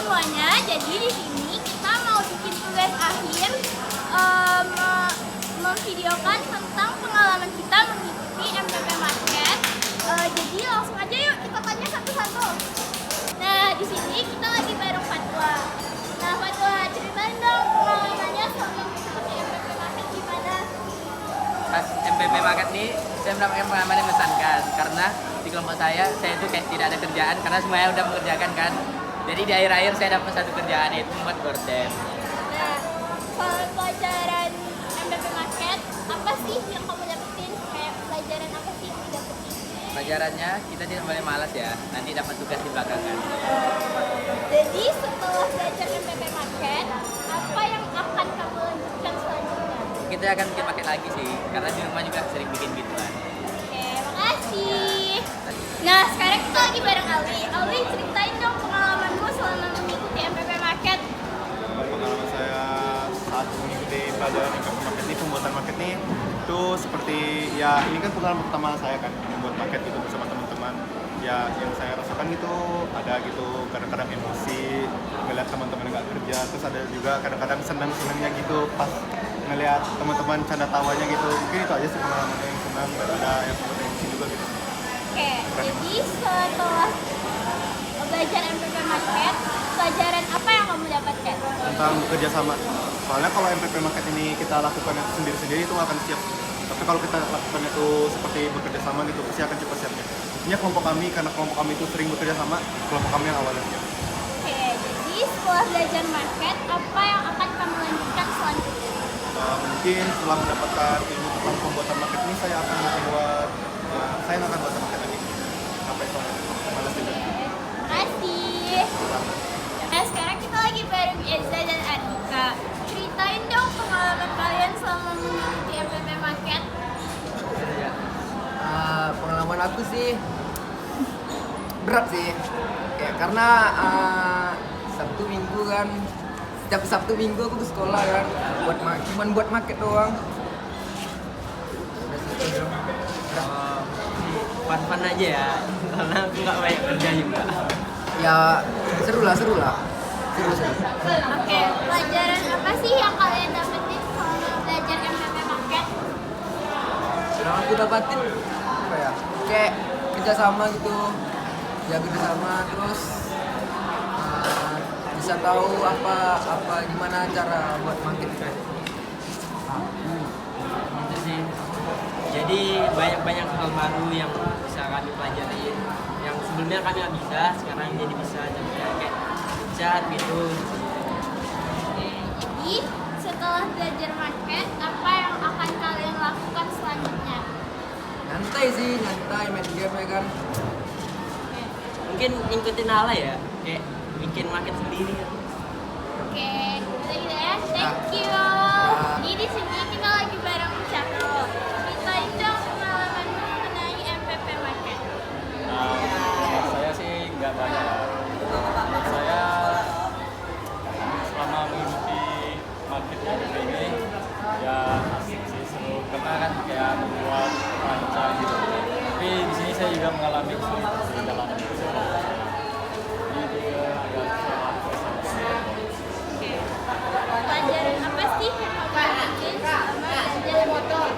semuanya, jadi di sini kita mau bikin tugas akhir memvideokan tentang pengalaman kita mengikuti MPP Market. Jadi langsung aja yuk kita tanya satu-satu. Nah, di sini kita lagi bareng Fatwa. Nah, Fatwa, ceritain dong pengalamannya selama mengikuti MPP Market gimana? Pas MPP Market ini saya mendapatkan pengalaman yang mengesankan karena di kelompok saya itu kayak tidak ada kerjaan karena semuanya udah mengerjakan kan. Jadi di akhir-akhir saya dapat satu kerjaan yaitu membuat gorden. Nah, kalau pelajaran MPP Market, apa sih yang kamu dapetin? Kayak pelajaran apa sih yang didapetin? Pelajarannya kita tidak boleh malas ya, nanti dapat tugas di belakangan. Jadi setelah belajar MPP Market, apa yang akan kamu lanjutkan selanjutnya? Kita akan bikin paket lagi sih, karena di rumah juga sering bikin gituan. Oke, makasih. Nah, sekarang kita lagi bareng Alwi. Alwi, ceritain dong pengalamanmu selama mengikuti MPP Market. Pengalaman saya saat mengikuti pelajaran MPP Market ini, pembuatan market ini itu seperti ya ini kan pengalaman pertama saya kan membuat market gitu bersama teman-teman. Ya yang saya rasakan gitu ada gitu kadang-kadang emosi melihat teman-teman nggak kerja, terus ada juga kadang-kadang senang-senangnya gitu pas ngelihat teman-teman canda tawanya gitu. Mungkin itu aja sih pengalaman yang senang dan ada yang sempat emosi juga gitu. Oke, jadi setelah belajar MPP Market, pelajaran apa yang kamu dapatkan? Tentang bekerja sama. Soalnya kalau MPP Market ini kita lakukan itu sendiri-sendiri itu nggak akan siap. Tapi kalau kita lakukan itu seperti bekerja sama gitu, pasti akan cepat siapnya. Ini kelompok kami, karena kelompok kami itu sering bekerja sama, kelompok kami yang awalnya siap. Oke, jadi setelah belajar market, apa yang akan kamu lanjutkan selanjutnya? Mungkin setelah mendapatkan ilmu tentang pembuatan market ini, saya akan membuat, saya nggak akan buat market lagi. Sampai soalnya, malas juga. Makasih. Nah, sekarang kita lagi bareng Eza dan Andika. Ceritain dong pengalaman kalian selama mengikuti MPP Market. Pengalaman aku sih berat sih karena Sabtu Minggu kan, setiap Sabtu Minggu aku ke sekolah kan cuman buat market doang. Fun-fun aja ya, karena aku nggak banyak kerja juga. Ya seru lah seru. Oke, pelajaran apa sih yang kalian dapetin selama belajar MPP Market? Yang aku dapatin apa ya, kayak kerjasama gitu, ya kerjasama, terus bisa tahu apa gimana cara buat market kan. Itu sih. Jadi banyak hal baru yang bisa kami pelajari, yang sebelumnya kami nggak bisa, sekarang jadi bisa. Jadi kayak chat gitu. Oke, jadi setelah belajar market, apa yang akan kalian lakukan selanjutnya? Nyantai main game ya kan. Mungkin ngikutin Ala ya, kayak bikin market sendiri. Oke, udah gitu ya. Thank you. Jadi di sini kita lagi bareng Syahrul. Ceritain dong pengalamanmu mengenai MPP Market. Menurut saya sih nggak banyak. Menurut saya selama mengikuti market ini ya asik sih, seru karena kan kayak membuat rancang gitu. Tapi di sini saya juga mengalami kesulitan dalam berusaha. Jadi dia agak susah. Oke. Pelajaran apa sih yang kamu dapetin selama belajar motor?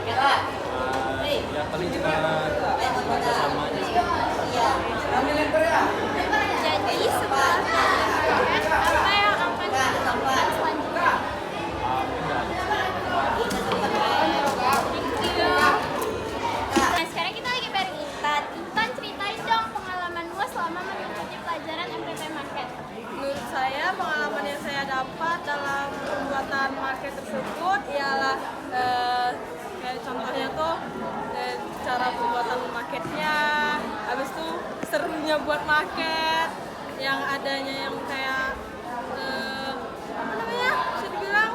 Ya paling cuma bersama aja sih. Jadi setelah belajar market, apa yang akan dilakukan selanjutnya? Thank you. Nah, sekarang kita lagi bareng Intan. Intan, ceritain dong pengalamanmu selama mengikuti pelajaran MPP Market. Menurut saya pengalaman yang saya dapat dalam pembuatan market tersebut ialah kayak contohnya tuh cara pembuatan marketnya, habis itu serunya buat market, yang adanya yang kayak apa namanya, bisa dibilang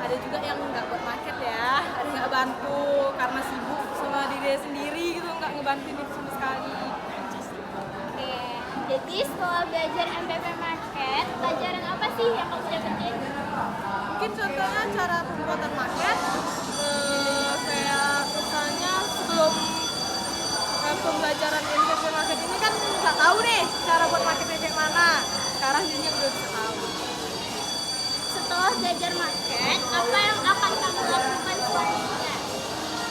ada juga yang nggak buat market ya, ada nggak bantu karena sibuk sama diri sendiri gitu, nggak ngebantuin itu sama sekali. Oke, jadi setelah belajar MPP Market, pelajaran apa sih yang kamu dapetin? Mungkin contohnya cara pembuatan market, kayak misalnya sebelum pembelajaran MPP Market ini kan nggak tahu nih cara buat marketnya kayak mana. Sekarang jadinya udah bisa tahu. belajar market, apa yang akan kamu lakukan selanjutnya?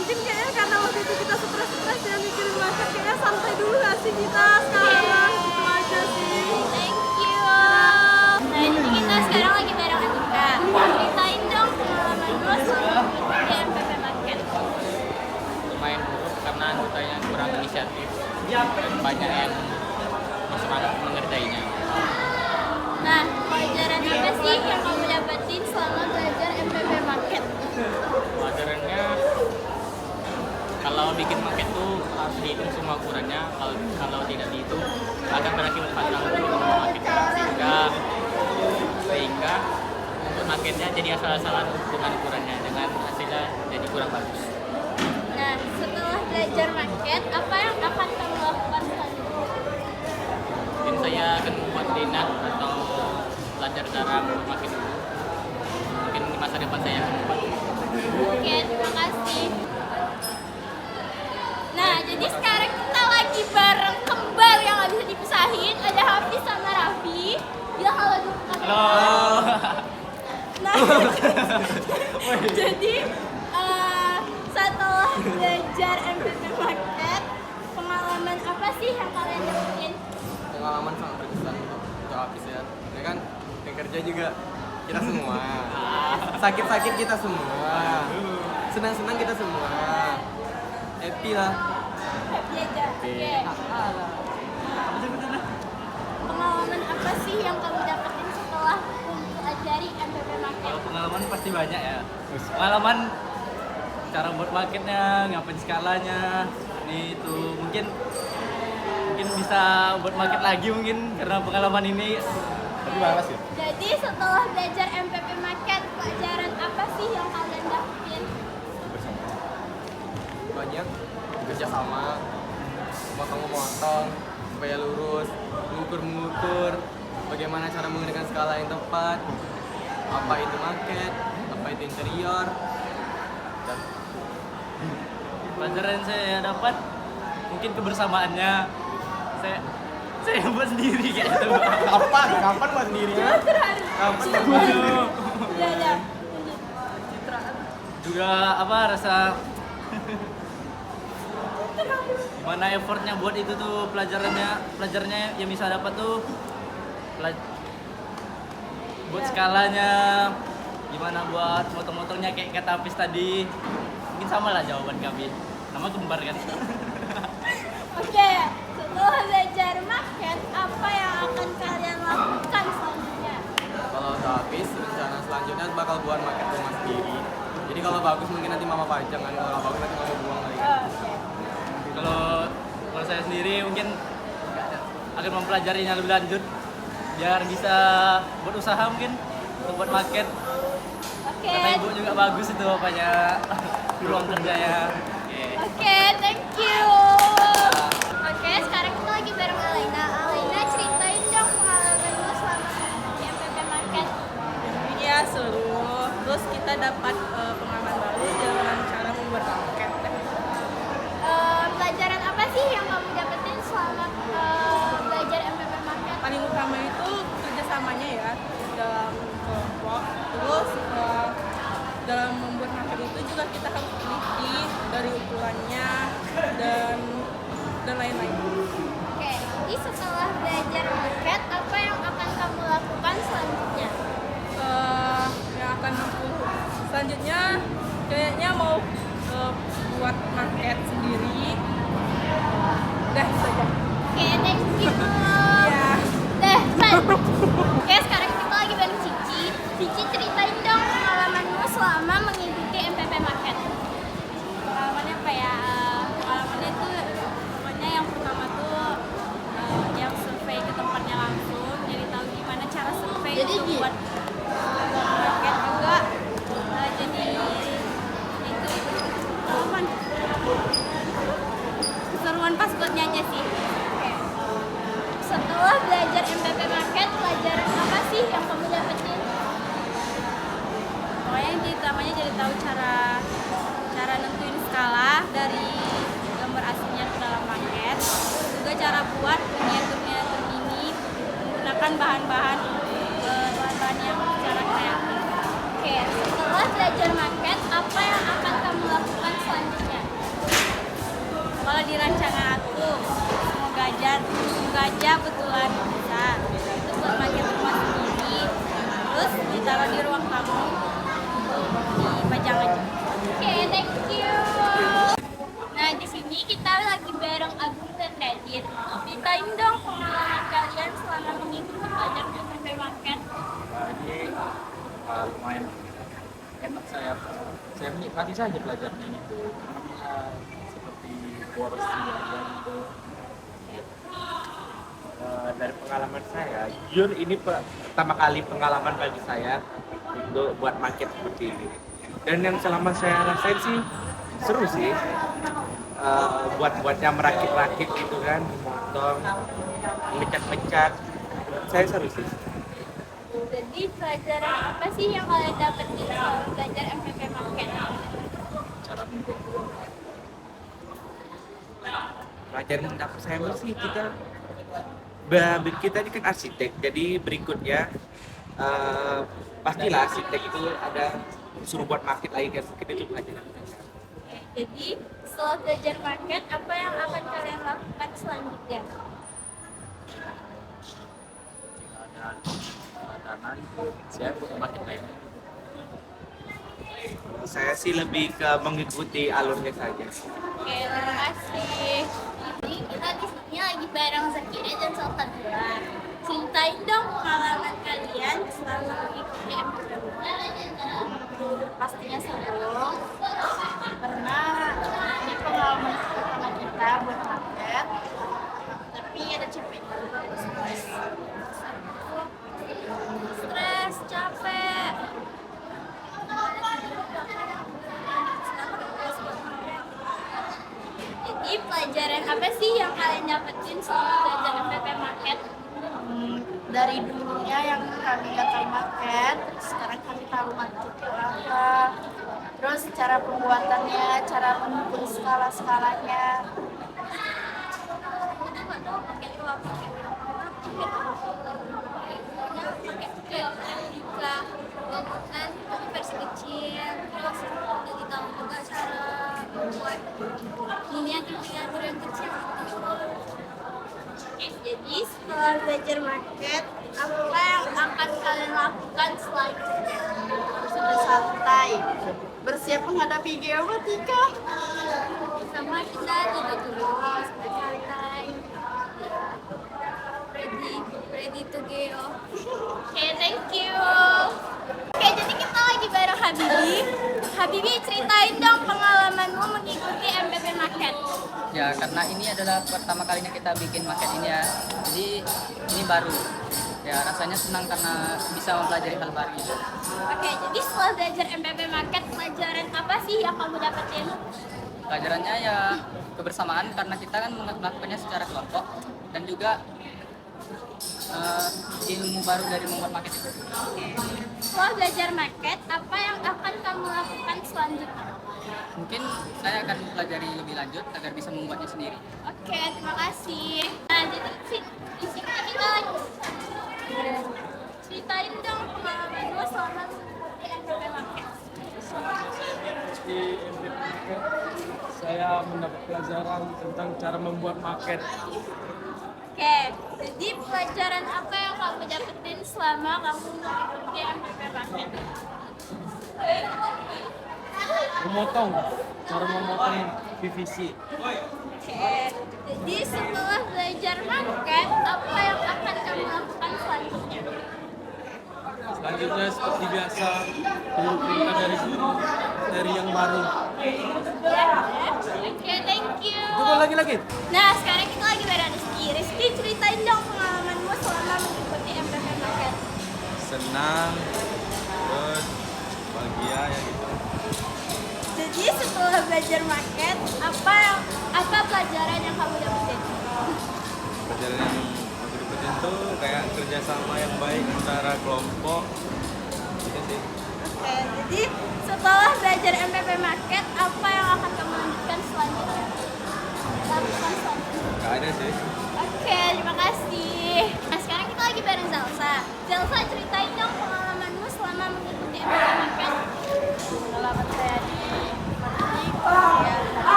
Mungkin kayaknya karena waktu itu kita stres-stres ya mikirin market, kayaknya santai dulu gak sih kita sekarang? Itu aja sih. Thank you. Nah, jadi kita sekarang lagi bareng Anika. Ceritain dong pengalaman lo selama mengikuti MPP Market. Lumayan buruk karena anggotanya kurang inisiatif dan banyak yang semangat mengerjainya. Nah, pelajaran apa sih yang kamu dapetin selama belajar MPP Market? Pelajarannya kalau bikin market tuh harus dihitung semua ukurannya. Kalau tidak dihitung akan berakibat fatal untuk marketnya, sehingga untuk marketnya jadi asal-asalan dengan ukurannya, dengan hasilnya jadi kurang bagus. Nah, setelah belajar market, apa yang akan kamu lakukan selanjutnya? Mungkin saya akan membuat dinat atau belajar cara membuat market dulu. Mungkin di masa depan saya akan membuat. Oke, terima kasih. Nah, jadi sekarang kita lagi bareng kembar yang gak bisa dipisahin. Ada Hafiz sama Raffi. Ya, halo dulu. Halo. Nah, jadi setelah belajar MPP Market, pengalaman apa sih yang kalian dapetin? Pengalaman sangat berkesan untuk Hafiz ya. Ya kan, yang kerja juga kita semua. Sakit-sakit kita semua. Senang-senang kita semua. Happy lah. Happy aja. Oke. Pengalaman apa sih yang kamu dapetin setelah mempelajari MPP Market? Kalau pengalaman pasti banyak ya. Pengalaman cara buat marketnya, ngapain skalanya, ini itu mungkin bisa buat market lagi mungkin karena pengalaman ini. Tapi malas ya. Jadi setelah belajar MPP Market, pelajaran apa sih yang kalian dapetin? Banyak bekerja sama, motong-motong supaya lurus, mengukur bagaimana cara menggunakan skala yang tepat, apa itu market, apa itu interior, dan Pelajaran yang saya dapat mungkin kebersamaannya. Saya buat sendiri kayak gitu. Kapan buat sendirinya? Kapan buat sendiri? Ya. Juga apa rasa gimana effortnya buat itu tuh pelajarannya yang bisa dapat tuh buat skalanya, gimana buat motong-motongnya kayak kata Hafiz tadi. Mungkin sama lah jawaban kami, nama kembar kan. Oke, setelah belajar market, apa yang akan kalian lakukan selanjutnya? kalau untuk Hafiz rencana selanjutnya bakal buat market rumah sendiri. Jadi kalau bagus mungkin nanti mama pajang kan, kalau nggak bagus nanti mama buang lagi. Kalau saya sendiri mungkin akan mempelajarinya lebih lanjut biar bisa buat usaha mungkin untuk buat market. Oke, Kata ibu juga bagus itu apanya peluang kerjanya. oke, thank you. Oke, sekarang kita lagi bareng Alena. Alena, ceritain dong pengalaman lo selama di MPP Market. Iya, seru. Terus kita dapat pengalaman baru dalam cara membuat market. Pelajaran apa sih yang kamu dapetin selama belajar MPP Market? Paling utama itu kerjasamanya ya dalam kelompok. Terus dalam membuat market itu juga kita harus teliti dari ukurannya dan lain-lain. Oke, jadi setelah belajar market, apa yang akan kamu lakukan selanjutnya? Yang akan aku selanjutnya kayaknya mau buat market sendiri. Udah itu aja. Oke, thank you. Iya. Pan. Oke, sekarang kita lagi bareng Cici. Cici, ceritain dong pengalaman lo selama mengikuti MPP Market. Pengalamannya apa ya? Pengalamannya itu pokoknya yang pertama tuh yang survei ke tempatnya langsung, jadi tahu gimana cara survei untuk buat market juga. Jadi itu pengalaman keseruan pas buat nyanyi sih. Oke. Setelah belajar MPP Market, pelajaran apa sih yang kamu dapetin? Pokoknya yang utamanya jadi tahu cara nentuin skala dari gambar aslinya ke dalam market, juga cara buat miniatur ini menggunakan bahan-bahan yang secara kreatif. Oke, setelah belajar market, apa yang akan kamu lakukan selanjutnya? Kalau di rancangan aku, semoga aja betulan bisa. Itu buat market rumah sendiri. Terus ditaruh di ruang tamu, dipajang aja. Oke, thank you. Nah, di sini kita lagi bareng Agung dan Radit. Ceritain dong pengalaman kalian selama mengikuti pelajaran MPP Market. Jadi lumayan enak saya menikmati saja belajarnya itu. Karena seperti buah bersih aja gitu. Dari pengalaman saya, jujur ini pertama kali pengalaman bagi saya untuk buat market seperti ini. Dan yang selama saya rasain sih seru sih. Buat-buatnya merakit-rakit gitu kan, memotong, mengecat-mecat. Saya seru sih. Jadi pelajaran apa sih yang kalian dapat di belajar MPP Market? Cara membuat Pelajaran yang dapat saya sih kita ini kan arsitek, jadi berikutnya pastilah arsitek itu ada suruh buat market lagi kan, mungkin itu pelajaran. Jadi setelah belajar market, apa yang akan kalian lakukan selanjutnya? makanan saya buat makin lain. Saya sih lebih ke mengikuti alurnya saja. Oke, terima kasih. Jadi kita di sini lagi bareng Zakira dan Salsabila. Ceritain dong pengalaman kalian selama mengikuti MPP. Pastinya seru karena ini pengalaman pertama kita buat market, tapi ada capeknya, stres, capek. Jadi pelajaran apa sih yang kalian dapetin selama belajar MPP Market? Dari dulunya yang kami nggak tahu market, sekarang kami tahu market itu apa. Terus cara pembuatannya, cara mengukur skala-skalanya. Kan versi kecil, terus jadi tahu juga cara membuat miniatur yang kecil. Jadi setelah belajar market, apa yang akan kalian lakukan selanjutnya? Sudah santai, bersiap menghadapi geomatika. Sama kita duduk dulu, santai. Ready to go. Oke, thank you. Oke, jadi kita lagi bareng Habibi. Habibi, ceritain dong pengalamanmu mengikuti MPP Market. Ya, karena ini adalah pertama kalinya kita bikin market ini ya. Jadi ini baru. Ya, rasanya senang karena bisa mempelajari hal baru. Oke, jadi setelah belajar MPP Market, pelajaran apa sih yang kamu dapetin? Pelajarannya ya kebersamaan karena kita kan melakukannya secara kelompok dan juga ilmu baru dari membuat market itu. Setelah belajar market, apa yang akan kamu lakukan selanjutnya? Mungkin saya akan pelajari lebih lanjut agar bisa membuatnya sendiri. Oke, terima kasih. Nah, jadi di sini kita lagi ceritain dong pengalamanmu selama di MPP Market. Di MPP Market saya mendapat pelajaran tentang cara membuat market. Oke, jadi pelajaran apa yang kamu dapetin selama kamu mengikuti MPP Market? Cara memotong PVC. Oke, jadi setelah belajar market, apa yang akan kamu lakukan selanjutnya? Selanjutnya seperti biasa tunggu perintah dari guru dari yang baru. Oke, thank you. Tunggu lagi. Nah, sekarang kita lagi bareng Rizky. Rizky, ceritain dong pengalamanmu selama mengikuti MPP Market. Senang, terus bahagia ya gitu. Jadi setelah belajar market, apa pelajaran yang kamu dapetin? Pelajaran yang aku dapetin tuh kayak kerjasama yang baik antara kelompok. Gitu sih. Oke, jadi setelah belajar MPP Market, apa yang akan kamu lanjutkan selanjutnya? Lakukan selanjutnya. Gak ada sih. Oke, terima kasih. Nah, sekarang kita lagi bareng Zelsa. Zelsa, ceritain dong pengalamanmu selama mengikuti MPP Market.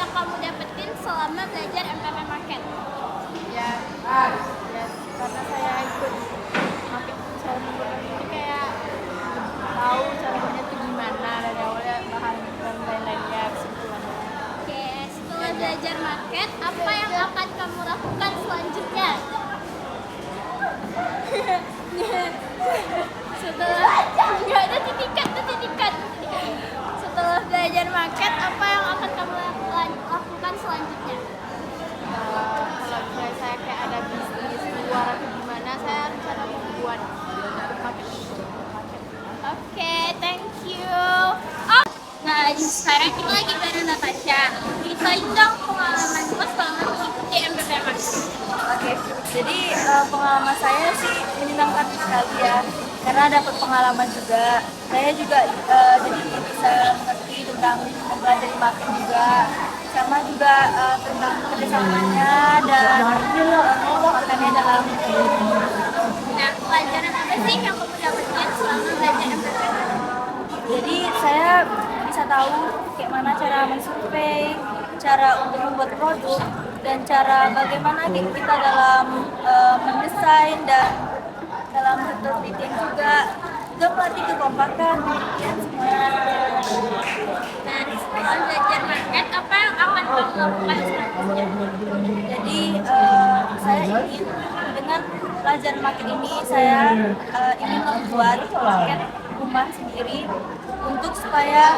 yang kamu dapetin selama belajar MPP Market? Ya, karena saya ikut market selama ini kayak tahu cara kerja itu gimana dari awalnya bahan dan lain-lainnya kesimpulannya. Oke, setelah belajar market, apa yang akan kamu lakukan selanjutnya? Setelah nggak ada titikan. Setelah belajar market, apa yang akan kamu lakukan selanjutnya? Kalau misalnya saya kayak ada bisnis luar atau gimana, saya rencana membuat market. Oke, thank you. Oh, nah sekarang kita lagi bareng Natasha. Ceritain dong pengalaman gue selama mengikuti MPP Market. Oke, jadi pengalaman saya sih menyenangkan sekali ya, karena dapat pengalaman juga. Saya juga jadi bisa mengerti tentang mempelajari market juga, sama juga tentang kerjasamanya dan makannya dalam. Nah, pelajaran apa sih yang kamu dapatkan selama belajar MPP? Jadi saya bisa tahu kayak mana cara mensurvei, cara untuk membuat produk, dan cara bagaimana kita dalam mendesain dan dalam berpikir juga melatih kekompakan dan semuanya. Nah, setelah belajar market, apa yang akan kamu lakukan selanjutnya? Jadi saya ingin dengan pelajaran market ini saya ingin membuat market rumah sendiri untuk supaya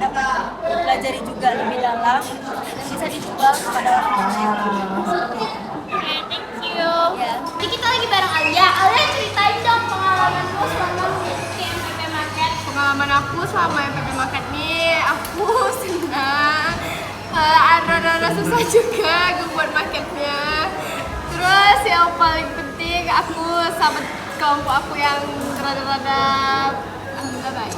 dapat mempelajari juga lebih dalam dan bisa dijual kepada orang lain. Oke, thank you. Ya. Jadi kita lagi bareng Alia. Alia ceritain dong pengalamanmu selama mengikuti MPP Market. Pengalaman aku selama MPP Market nih, aku senang. Ada susah juga aku buat marketnya. Terus yang paling penting aku sama kelompok aku yang rada-rada enggak baik.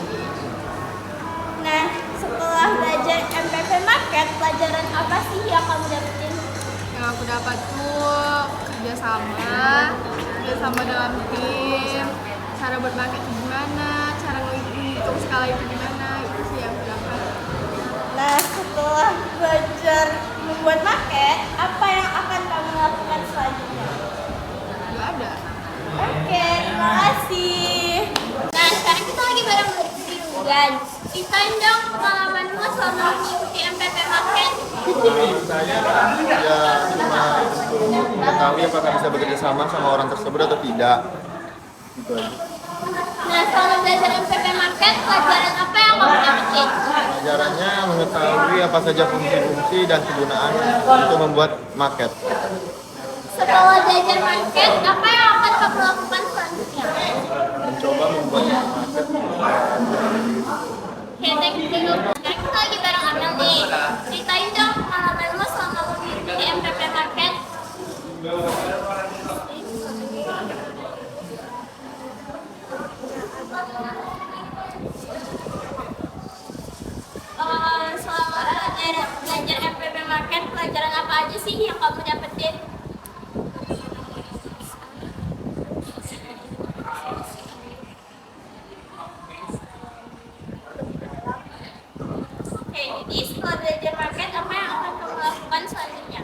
Nah, setelah belajar MPP Market, pelajaran apa sih yang kamu dapetin? Yang aku dapat tuh kerjasama dalam tim, cara buat market itu gimana, cara ngitung skala itu gimana, itu sih yang aku dapat. Nah, setelah belajar membuat market, apa yang akan kamu lakukan selanjutnya? Nggak ada. Oke, terima kasih. Nah, sekarang kita lagi bareng Lutfi Rugan. Ceritain dong pengalamanmu selama mengikuti MPP Market. Saya ya cuma untuk mengetahui apakah bisa bekerja sama orang tersebut atau tidak. Gitu aja. Nah, selama belajar MPP Market, pelajaran apa yang kamu dapetin? Pelajarannya mengetahui apa saja fungsi-fungsi dan kegunaan untuk membuat market. Setelah belajar market, apa yang akan kamu lakukan selanjutnya? Mencoba membuat market. Oke, thank you. Sekarang kita lagi bareng Amel nih. Ceritain dong pengalamanmu selama mengikuti MPP Market. Selama belajar MPP Market, pelajaran apa aja sih yang kamu dapetin? Oke, jadi setelah belajar market, apa yang akan kamu lakukan selanjutnya?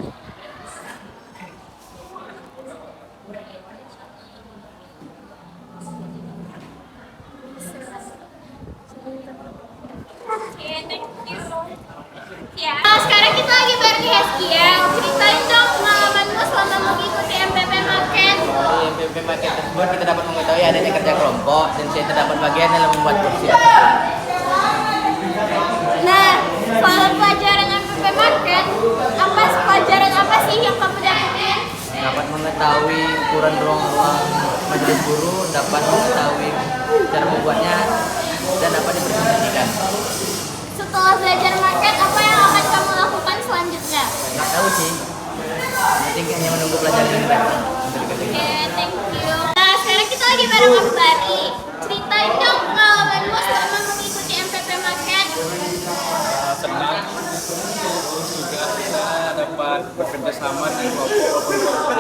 Oke, thank you. Ya, sekarang kita lagi bareng Heskia. Ceritain dong pengalamanmu selama mengikuti MPP Market. Di MPP Market tersebut kita dapat mengetahui adanya kerja kelompok dan saya terdapat bagian dalam membuat kursi. Nah, selama pelajaran MPP Market, pelajaran apa sih yang kamu dapetin? Dapat mengetahui ukuran ruang-ruang majelis guru, dapat mengetahui cara membuatnya dan dapat dipresentasikan. Setelah belajar market, apa yang akan kamu lakukan selanjutnya? Nggak tahu sih. Nanti hanya menunggu pelajaran yang datang. Oke, thank you. Nah, sekarang kita lagi bareng Akbari. Ceritain dong pengalamanmu selama mengikuti MPP Market. Senang, terus juga kita dapat bekerja sama dengan kelompok.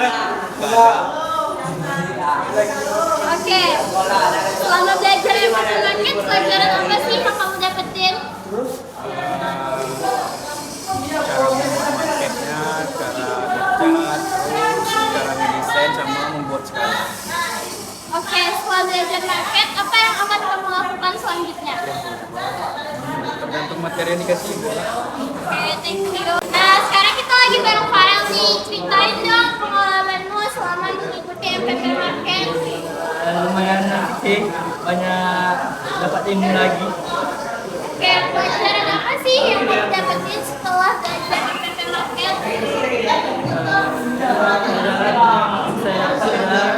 Oke, selama belajar MPP Market, pelajaran apa sih yang kamu dapetin? belajar market, apa yang akan kamu lakukan selanjutnya? Tergantung materi yang dikasih. Oke, thank you. Nah, sekarang kita lagi bareng Farel nih. Ceritain dong pengalamanmu selama mengikuti MPP Market. Lumayan sih, banyak dapat ilmu lagi. Oke, pelajaran apa sih yang kamu dapetin setelah belajar MPP Market? Saya sudah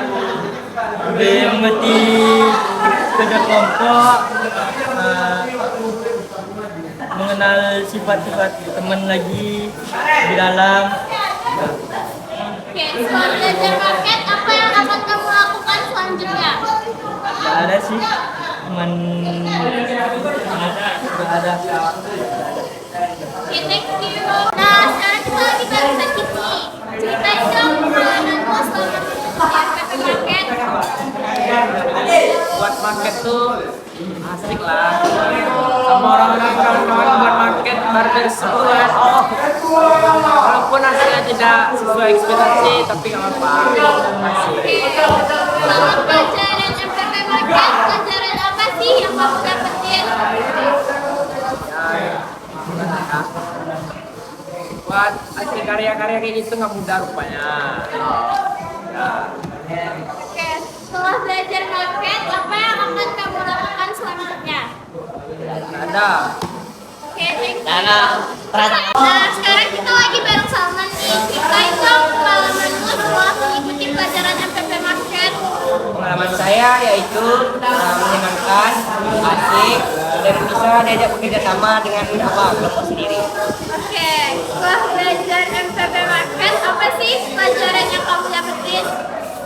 lebih mengerti kerja kelompok, mengenal sifat-sifat teman lagi di dalam. Oke, setelah belajar market, apa yang akan kamu lakukan selanjutnya? Gak ada sih, cuman gak ada. Oke, thank you. Nah, sekarang kita lagi bareng Sakit nih. Ceritain dong pengalamanmu selama mengikuti MPP Market. Buat market tuh asik lah. Sama orang-orang kawan-kawan buat market baru dari sebulan. Walaupun hasilnya tidak sesuai ekspektasi, tapi nggak apa-apa. Asik. Selama pelajaran MPP Market, pelajaran apa sih yang kamu dapetin? Buat hasil karya-karya kayak gitu nggak mudah rupanya. Oke, setelah belajar market, apa yang akan kamu lakukan selanjutnya? Nggak ada. Oke, thank you. Nah, sekarang kita lagi bareng Salman nih. Ceritain dong pengalamanmu setelah mengikuti pelajaran MPP Market. Pengalaman saya yaitu menyenangkan, asik, dan bisa diajak bekerja sama dengan kelompok sendiri. Oke, setelah belajar MPP Market, apa sih pelajaran yang kamu dapetin?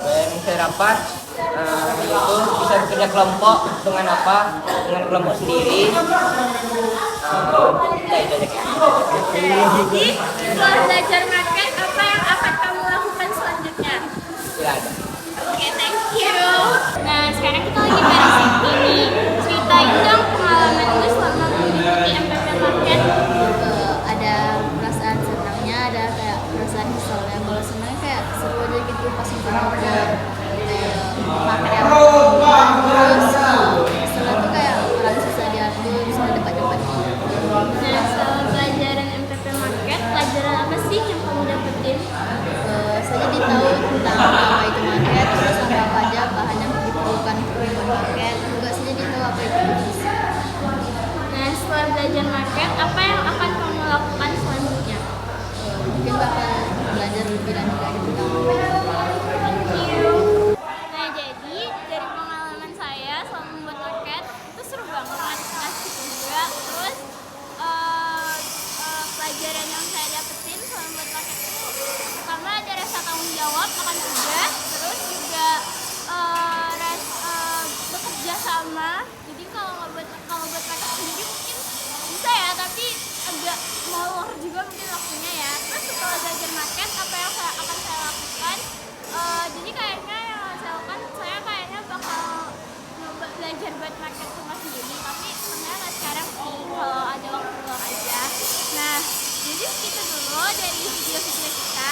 Dan saya dapat yaitu bisa bekerja kelompok dengan dengan kelompok sendiri. Jadi, setelah belajar market, apa yang akan kamu lakukan selanjutnya? Tidak ada. Oke, thank you. Nah, sekarang kita lagi bareng Siti nih. Ceritain dong pengalamanmu selama mengikuti MPP Market. Ada perasaan senangnya, ada kayak perasaan keselnya. Kalau senang kayak seru aja gitu pas nonton kayak materi yang terus setelah itu kayak orang susah diatur, bisa dapat-dapat. Nah, setelah pelajaran MPP Market, pelajaran apa sih yang kamu dapetin? Saya jadi tahu tentang apa itu market, terus apa aja bahan yang diperlukan untuk membuat market. Juga saya jadi tahu apa itu bisnis. Nah, setelah belajar market, apa yang akan kamu lakukan selanjutnya? Mungkin bakal belajar lebih lanjut lagi tentang Thank you. Nah, jadi dari pengalaman saya selama membuat market itu seru banget, asik juga. Terus pelajaran yang saya dapetin selama membuat market itu pertama ada rasa tanggung jawab akan tugas, terus juga bekerja sama. Jadi kalau buat market sendiri mungkin bisa ya, tapi agak molor juga mungkin waktunya ya. Terus setelah belajar market, apa yang akan saya lakukan? Jadi kayaknya yang saya lakukan, saya kayaknya bakal belajar buat market rumah sendiri, tapi sebenarnya nggak sekarang sih, kalau ada waktu luang aja. Nah, jadi segitu dulu dari video-video kita.